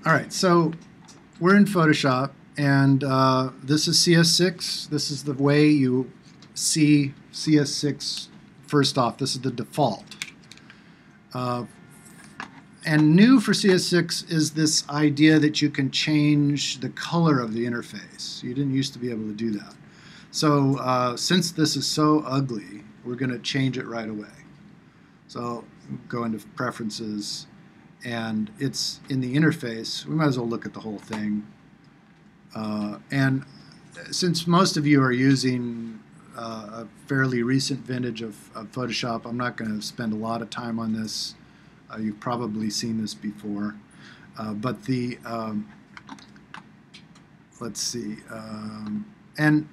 All right, so we're in Photoshop, and this is CS6. This is the way you see CS6 first off. This is the default. And new for CS6 is this idea that you can change the color of the interface. You didn't used to be able to do that. So since this is so ugly, we're going to change it right away. So go into Preferences, and it's in the interface. We might as well look at the whole thing. And since most of you are using a fairly recent vintage of Photoshop, I'm not going to spend a lot of time on this. You've probably seen this before. But the, let's see, and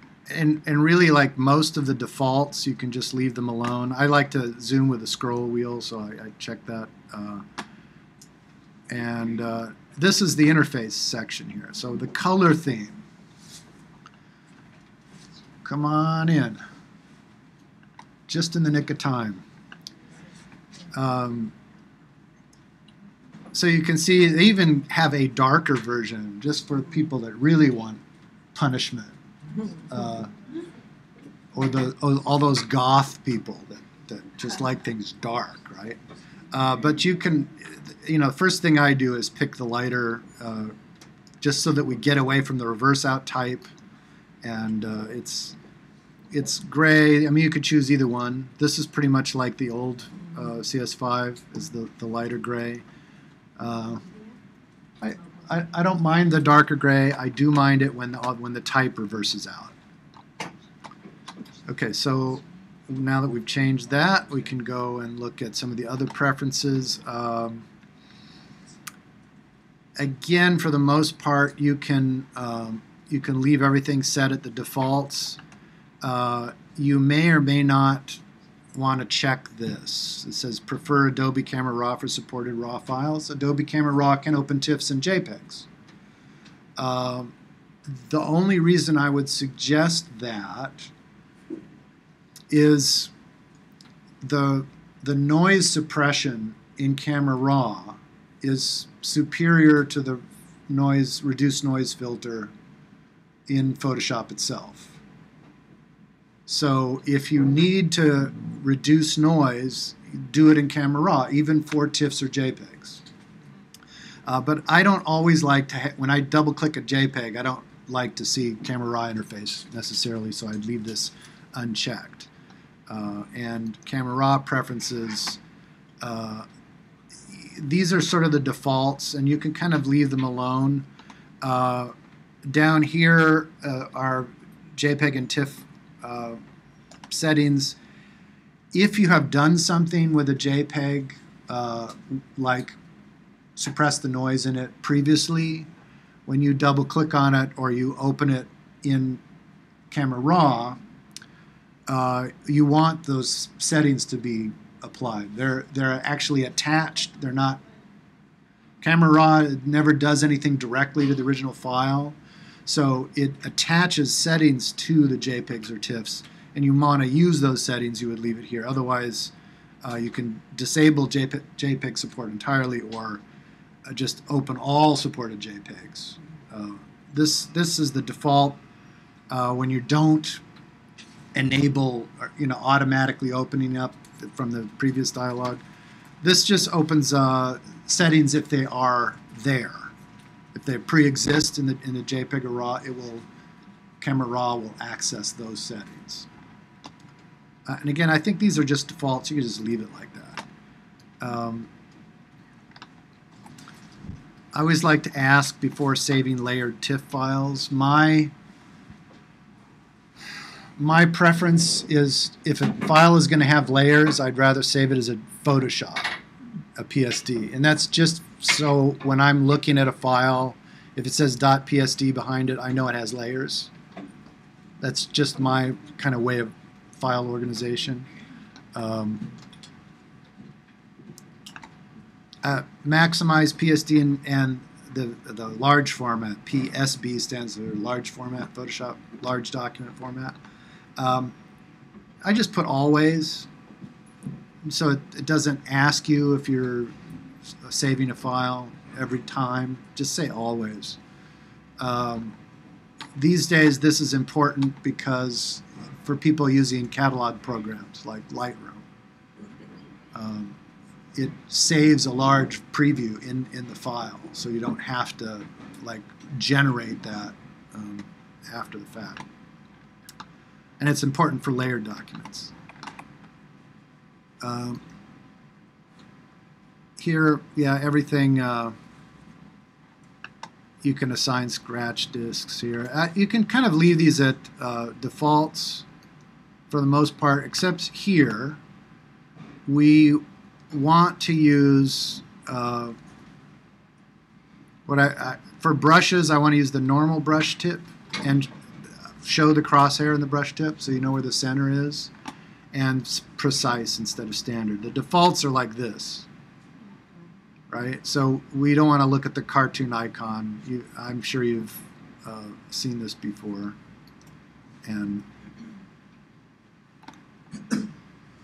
really, like most of the defaults, you can just leave them alone. I like to zoom with a scroll wheel, so I check that. This is the interface section here. So the color theme. Come on in. Just in the nick of time. So you can see they even have a darker version just for people that really want punishment. Or all those goth people that just like things dark, right? But you can, first thing I do is pick the lighter, just so that we get away from the reverse out type, and it's gray. I mean, you could choose either one. This is pretty much like the old CS5, is the lighter gray. I don't mind the darker gray. I do mind it when the type reverses out. Okay, so now that we've changed that, we can go and look at some of the other preferences. Again, for the most part, you can leave everything set at the defaults. You may or may not want to check this. It says prefer Adobe Camera Raw for supported RAW files. Adobe Camera Raw can open TIFFs and JPEGs. The only reason I would suggest that is the noise suppression in Camera Raw is superior to the reduced noise filter in Photoshop itself. So if you need to reduce noise, do it in Camera Raw, even for TIFFs or JPEGs. But I don't always like to, when I double click a JPEG, I don't like to see Camera Raw interface necessarily, so I'd leave this unchecked. And Camera Raw preferences, these are sort of the defaults, and you can kind of leave them alone. Down here are JPEG and TIFF settings. If you have done something with a JPEG, like suppress the noise in it previously, when you double click on it or you open it in Camera Raw, you want those settings to be applied. They're actually attached. They're not. Camera Raw never does anything directly to the original file, so it attaches settings to the JPEGs or TIFFs, and you want to use those settings, you would leave it here. Otherwise, you can disable JPEG support entirely, or just open all supported JPEGs. This is the default when you don't enable, automatically opening up from the previous dialog. This just opens settings if they are there. If they pre-exist in the JPEG or RAW, Camera Raw will access those settings. And again, I think these are just defaults. You can just leave it like that. I always like to ask before saving layered TIFF files. My preference is if a file is going to have layers, I'd rather save it as a Photoshop, a PSD. And that's just so when I'm looking at a file, if it says .psd behind it, I know it has layers. That's just my kind of way of file organization. Maximize PSD and the large format. PSB stands for large format, Photoshop large document format. I just put always, so it doesn't ask you if you're saving a file. every time. Just say always. These days, this is important because for people using catalog programs like Lightroom, it saves a large preview in the file, so you don't have to like generate that after the fact. And it's important for layered documents. Here, yeah, everything, you can assign scratch disks here. You can kind of leave these at defaults for the most part, except here we want to use for brushes, I want to use the normal brush tip and show the crosshair in the brush tip so you know where the center is, and precise instead of standard. The defaults are like this, right? So we don't want to look at the cartoon icon. I'm sure you've seen this before. And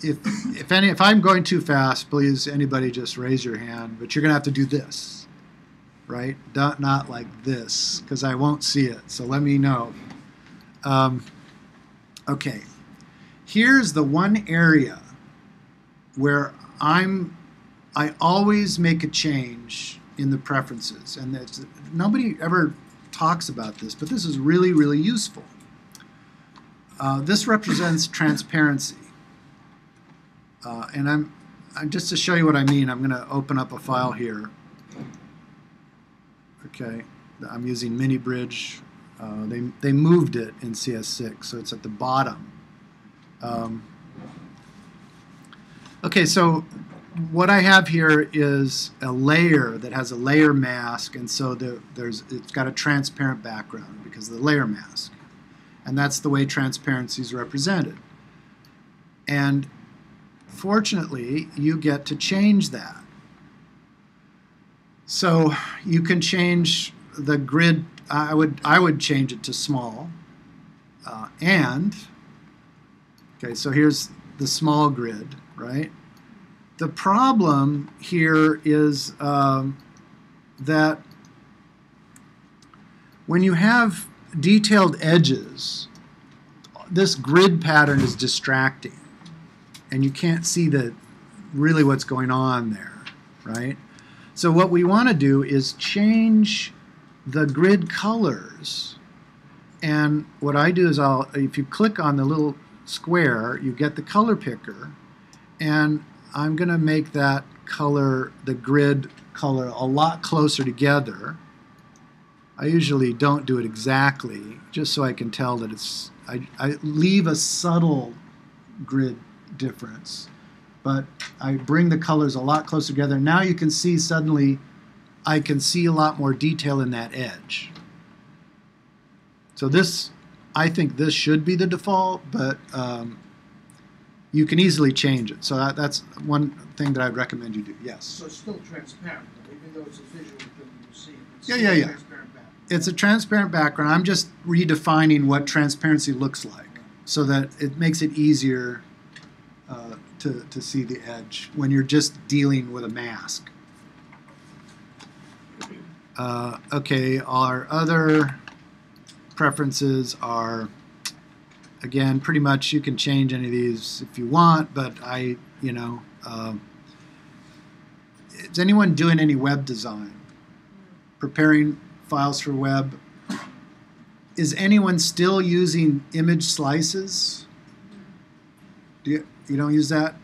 if I'm going too fast, please, anybody just raise your hand. But you're going to have to do this, right? Not like this, because I won't see it. So let me know. Okay. Here's the one area where I always make a change in the preferences, and nobody ever talks about this, but this is really, really useful. This represents transparency. And I'm just to show you what I mean, I'm going to open up a file here. Okay, I'm using Mini Bridge. They moved it in CS6, so it's at the bottom. Okay, so what I have here is a layer that has a layer mask, and so it's got a transparent background because of the layer mask. And that's the way transparency is represented. And fortunately, you get to change that. So you can change the grid. I would change it to small. Okay, so here's the small grid, right? The problem here is that when you have detailed edges, this grid pattern is distracting, and you can't see really what's going on there, right? So what we want to do is change the grid colors, and what I do is if you click on the little square, you get the color picker, and I'm going to make that color, the grid color, a lot closer together. I usually don't do it exactly, just so I can tell that it's, I leave a subtle grid difference, but I bring the colors a lot closer together. Now you can see suddenly I can see a lot more detail in that edge. So this, I think this should be the default, but you can easily change it. So that's one thing that I'd recommend you do. Yes? So it's still transparent, even though it's a visual thing you see. It's Yeah. transparent background. It's a transparent background. I'm just redefining what transparency looks like so that it makes it easier to see the edge when you're just dealing with a mask. Okay, our other preferences are, again, pretty much you can change any of these if you want, but is anyone doing any web design? Preparing files for web? Is anyone still using image slices? You don't use that?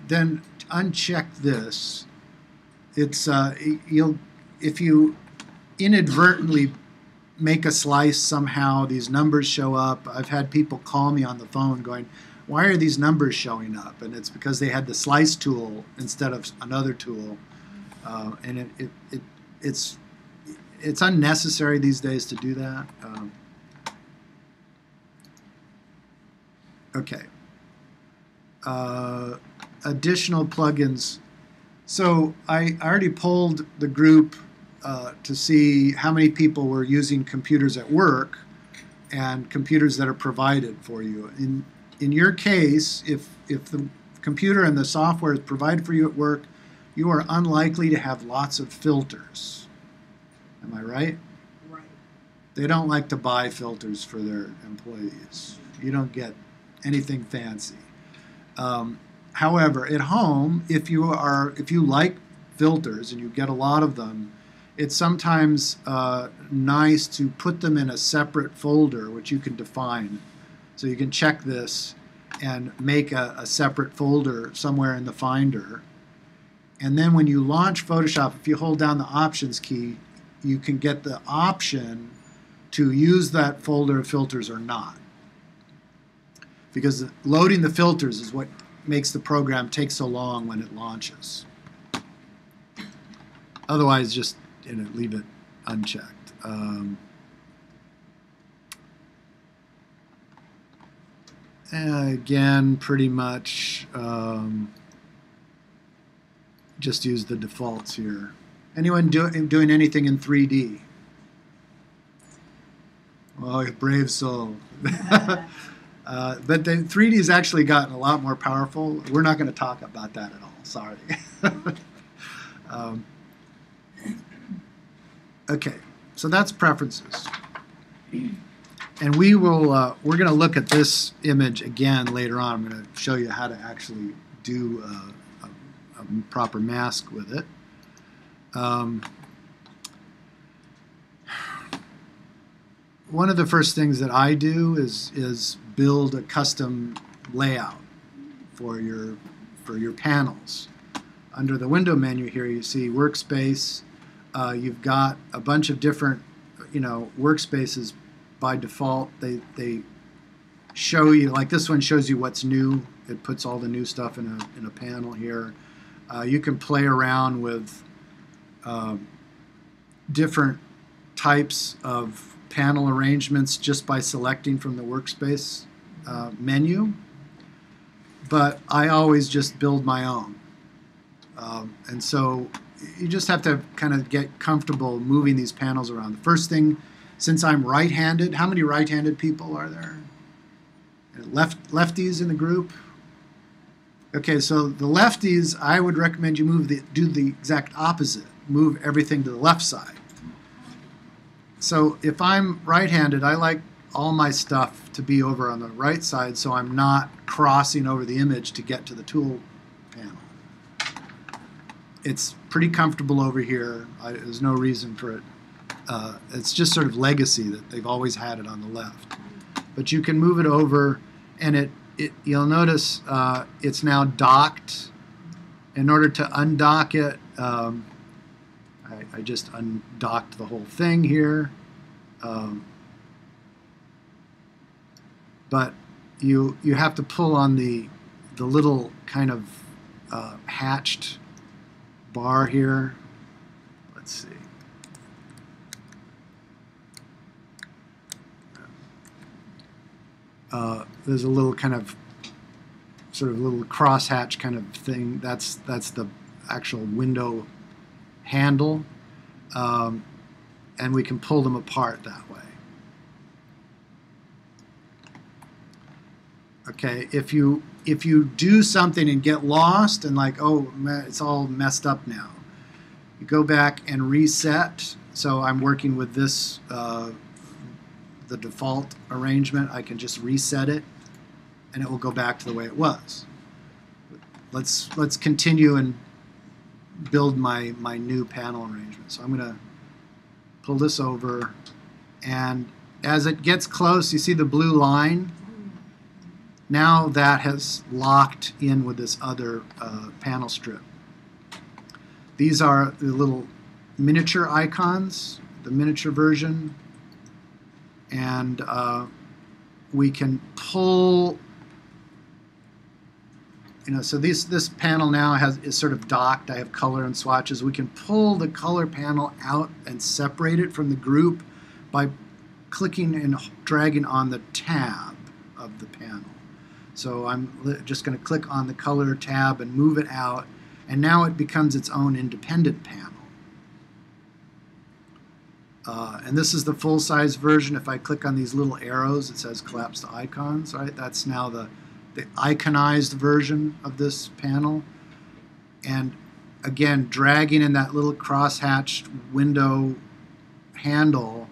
Then uncheck this. It's if you inadvertently make a slice somehow, these numbers show up. I've had people call me on the phone going, why are these numbers showing up? And it's because they had the slice tool instead of another tool. And it's unnecessary these days to do that. Okay. Additional plugins. So I already polled the group to see how many people were using computers at work and computers that are provided for you. In your case, if the computer and the software is provided for you at work, you are unlikely to have lots of filters. Am I right? Right. They don't like to buy filters for their employees. You don't get anything fancy. However, at home, if you like filters and you get a lot of them, it's sometimes nice to put them in a separate folder, which you can define. So you can check this and make a separate folder somewhere in the Finder. And then when you launch Photoshop, if you hold down the Options key, you can get the option to use that folder of filters or not. Because loading the filters is what makes the program take so long when it launches. Otherwise, just leave it unchecked. Again, pretty much just use the defaults here. Anyone doing anything in 3D? Oh, brave soul. But the 3D has actually gotten a lot more powerful. We're not going to talk about that at all. Sorry. Okay, so that's preferences. And we're going to look at this image again later on. I'm going to show you how to actually do a proper mask with it. One of the first things that I do is build a custom layout for your panels. Under the window menu here, you see workspace. You've got a bunch of different, workspaces. By default, they show you, like this one shows you what's new. It puts all the new stuff in a panel here. You can play around with different types of panel arrangements just by selecting from the workspace menu. But I always just build my own. And so you just have to kind of get comfortable moving these panels around. The first thing, since I'm right-handed, how many right-handed people are there? Lefties in the group? Okay, so the lefties, I would recommend you do the exact opposite. Move everything to the left side. So if I'm right-handed, I like all my stuff to be over on the right side so I'm not crossing over the image to get to the tool panel. It's pretty comfortable over here. There's no reason for it. It's just sort of legacy that they've always had it on the left. But you can move it over, and you'll notice it's now docked. In order to undock it, I just undocked the whole thing here. But you have to pull on the little kind of hatched bar here. Let's see. There's a little kind of sort of little crosshatch kind of thing. That's the actual window handle, and we can pull them apart that way. Okay, if you do something and get lost and like, oh, it's all messed up now, you go back and reset. So I'm working with this, the default arrangement. I can just reset it, and it will go back to the way it was. Let's continue and build my new panel arrangement. So I'm going to pull this over, and as it gets close, you see the blue line. Now that has locked in with this other panel strip. These are the little miniature icons, the miniature version, and we can pull. So this panel now is sort of docked. I have color and swatches. We can pull the color panel out and separate it from the group by clicking and dragging on the tab of the panel. So I'm just going to click on the color tab and move it out, and now it becomes its own independent panel. And this is the full-size version. If I click on these little arrows, it says collapse the icons, right? That's now the iconized version of this panel. And again, dragging in that little cross-hatched window handle,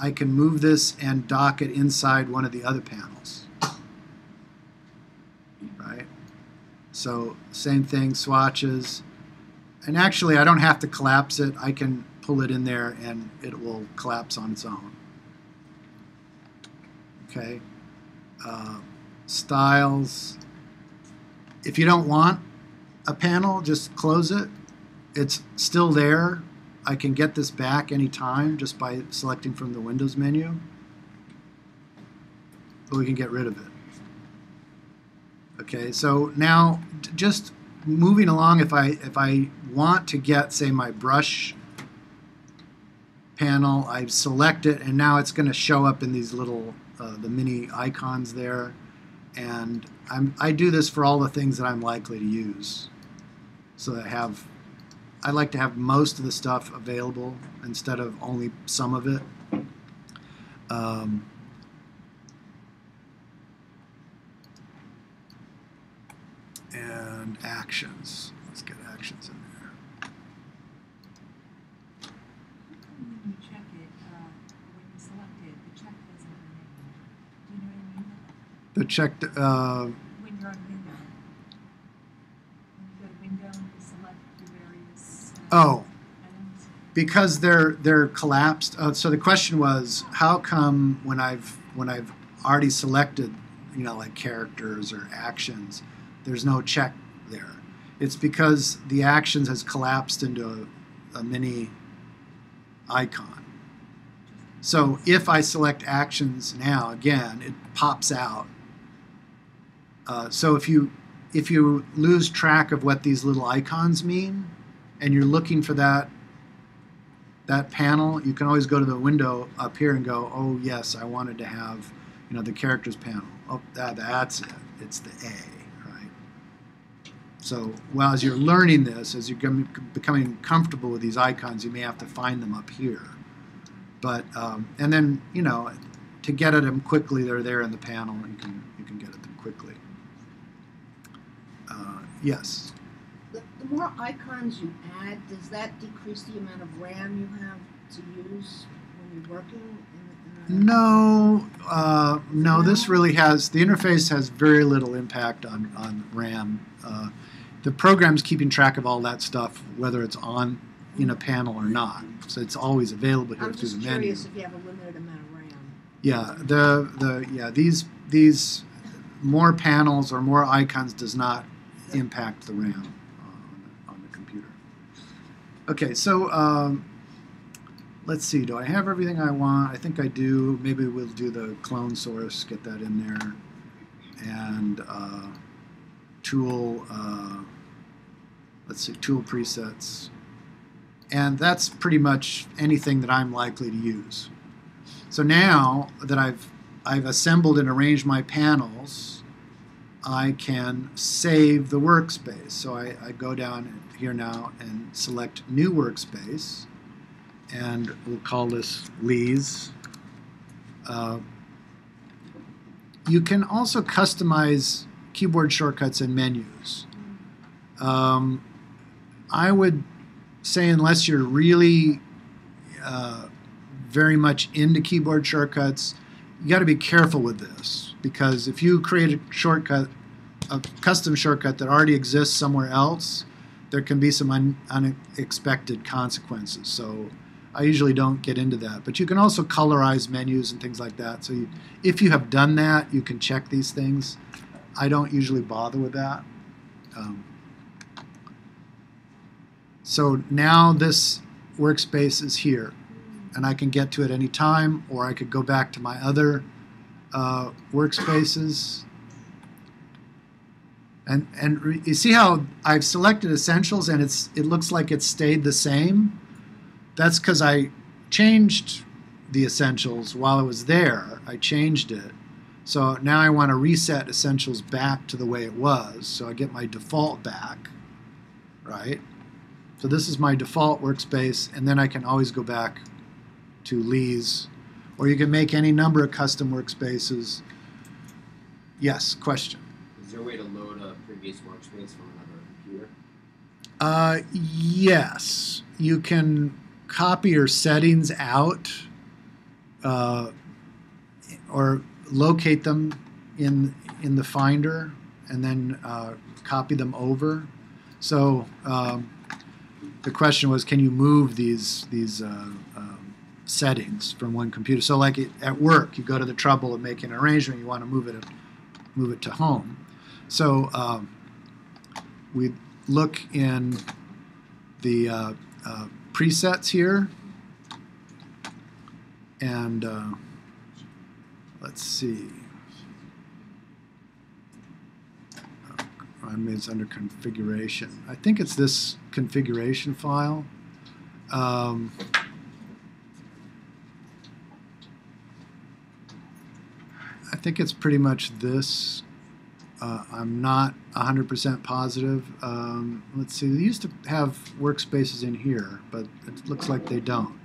I can move this and dock it inside one of the other panels. Right? So same thing, swatches. And actually, I don't have to collapse it. I can pull it in there and it will collapse on its own. Okay. Styles. If you don't want a panel, just close it. It's still there. I can get this back anytime just by selecting from the Windows menu. But we can get rid of it. Okay, so now just moving along, if I want to get, say, my brush panel, I select it, and now it's going to show up in these little the mini icons there. And I do this for all the things that I'm likely to use. So I like to have most of the stuff available instead of only some of it. And actions. Let's get actions in there. When you check it, when you select it, the check doesn't remain. Do you know what I mean? The checked. When you're on window. When you go to window and you select the various items. Because they're collapsed. So the question was, how come when I've already selected, like characters or actions, there's no check there? It's because the actions has collapsed into a mini icon. So if I select actions now, again, it pops out. So if you lose track of what these little icons mean, and you're looking for that panel, you can always go to the window up here and go, oh yes, I wanted to have, the characters panel. Oh, that's it. It's the A. So, well, as you're learning this, as you're becoming comfortable with these icons, you may have to find them up here. But, and then, to get at them quickly, they're there in the panel, and you can get at them quickly. Yes? The more icons you add, does that decrease the amount of RAM you have to use when you're working? No, no. This really has, the interface has very little impact on RAM. The program's keeping track of all that stuff, whether it's on in a panel or not. So it's always available here through the menu. I'm just curious if you have a limited amount of RAM. Yeah, these more panels or more icons does not impact the RAM on the computer. Okay, so let's see. Do I have everything I want? I think I do. Maybe we'll do the clone source, get that in there, and tool. Let's see, tool presets, and that's pretty much anything that I'm likely to use. So now that I've assembled and arranged my panels, I can save the workspace. So I go down here now and select New Workspace, and we'll call this Lee's. You can also customize keyboard shortcuts and menus. I would say, unless you're really very much into keyboard shortcuts, you got to be careful with this, because if you create a shortcut, a custom shortcut that already exists somewhere else, there can be some unexpected consequences. So I usually don't get into that. But you can also colorize menus and things like that. So if you have done that, you can check these things. I don't usually bother with that. So now this workspace is here, and I can get to it any time, or I could go back to my other workspaces. And you see how I've selected Essentials, and it looks like it stayed the same? That's because I changed the Essentials while it was there. I changed it. So now I want to reset Essentials back to the way it was, so I get my default back, right? So this is my default workspace, and then I can always go back to Lee's, or you can make any number of custom workspaces. Yes, question? Is there a way to load a previous workspace from another computer? Yes, you can copy your settings out or locate them in the Finder and then copy them over. So the question was, can you move these settings from one computer? So like at work, you go to the trouble of making an arrangement, you want to move it to home. So we look in the presets here, and let's see. I mean, it's under configuration. I think it's this configuration file. I think it's pretty much this. I'm not 100% positive. Let's see, they used to have workspaces in here, but it looks like they don't.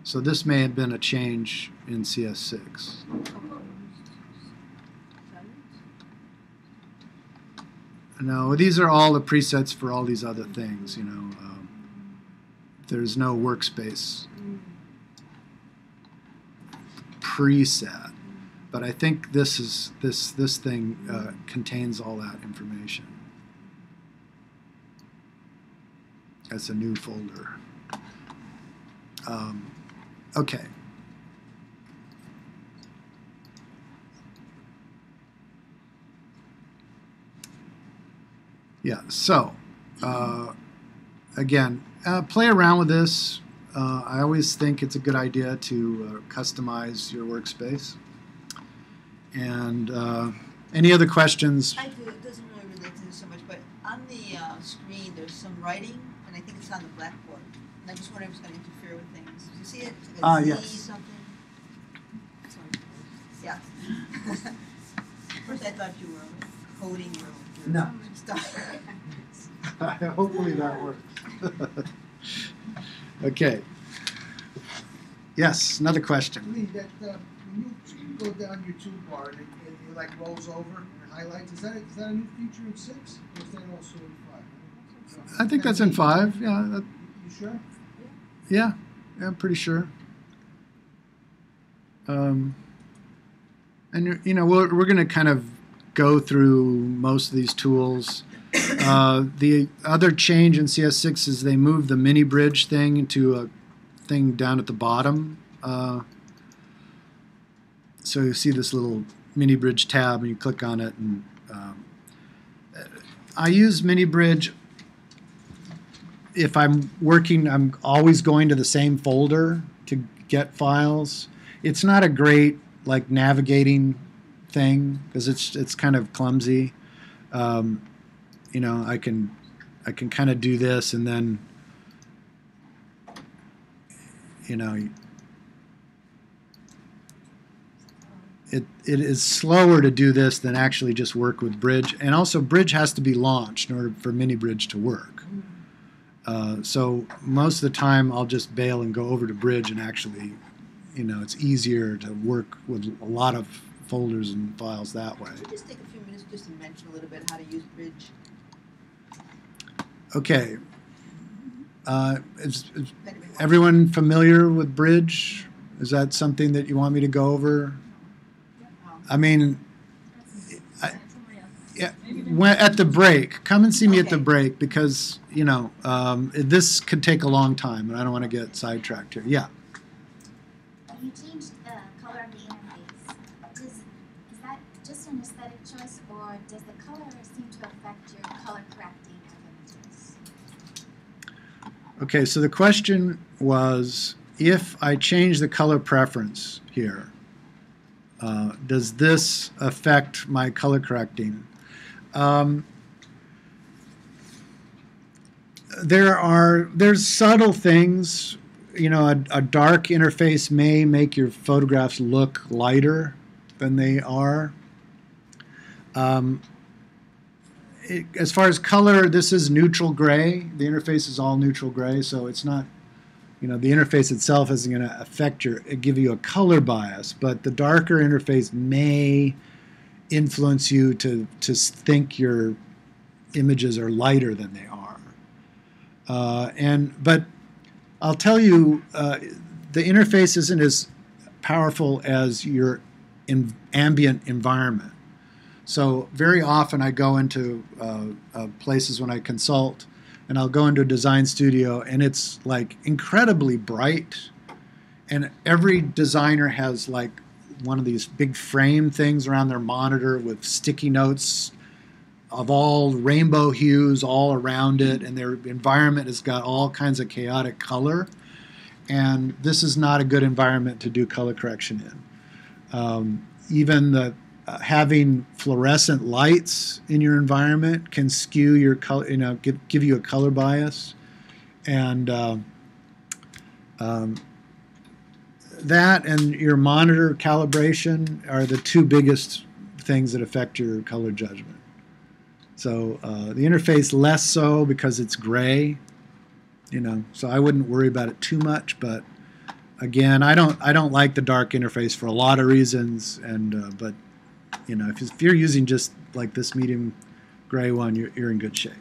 So this may have been a change in CS6. No, these are all the presets for all these other things, you know. There's no workspace preset. But I think this thing contains all that information. That's a new folder. Okay. Yeah. So again, play around with this. I always think it's a good idea to customize your workspace. And any other questions? I do. It doesn't really relate to this so much, but on the screen there's some writing, and I think it's on the blackboard. And I just wonder if it's going to interfere with things. Do you see it? It's like a Z Yes. something. Sorry. Yeah. First I thought you were coding your No. stuff. Hopefully that works. Okay. Yes, another question. Lee, that when you go down your toolbar and it like rolls over and highlights, is that a new feature in 6? Or is that also in 5? I think that's in 5. Yeah. You sure? Yeah, I'm pretty sure. And you know, we're going to kind of go through most of these tools. The other change in CS6 is they moved the mini bridge thing into a thing down at the bottom. So you see this little mini bridge tab, and you click on it. And I use mini bridge if I'm working. I'm always going to the same folder to get files. It's not a great like navigating thing because it's kind of clumsy. You know, I can kind of do this, and then you know, it is slower to do this than actually just work with Bridge. And also, Bridge has to be launched in order for mini Bridge to work. So most of the time, I'll just bail and go over to Bridge, and actually, you know, it's easier to work with a lot of folders and files that way. Could you just take a few minutes just to mention a little bit how to use Bridge? Okay. Is everyone familiar with Bridge? Is that something that you want me to go over? I mean, yeah, at the break, come and see me at the break because, you know, this could take a long time and I don't want to get sidetracked here. Yeah. You changed the color of the interface. Is that just an aesthetic choice, or does the color seem to affect your color correcting of images? Okay, so the question was, if I change the color preference here, does this affect my color correcting? There's subtle things. You know, a dark interface may make your photographs look lighter than they are. As far as color, this is neutral gray. The interface is all neutral gray, so it's not, you know, the interface itself isn't going to affect give you a color bias, but the darker interface may influence you to think your images are lighter than they are. But I'll tell you, the interface isn't as powerful as your ambient environment. So very often I go into places when I consult, and I'll go into a design studio, and it's like incredibly bright, and every designer has like one of these big frame things around their monitor with sticky notes of all rainbow hues all around it, and their environment has got all kinds of chaotic color, and this is not a good environment to do color correction in. Even the having fluorescent lights in your environment can skew your color, give you a color bias, and that and your monitor calibration are the two biggest things that affect your color judgment. So the interface less so because it's gray, so I wouldn't worry about it too much. But again, I don't like the dark interface for a lot of reasons, and but if you're using just like this medium gray one, you're in good shape.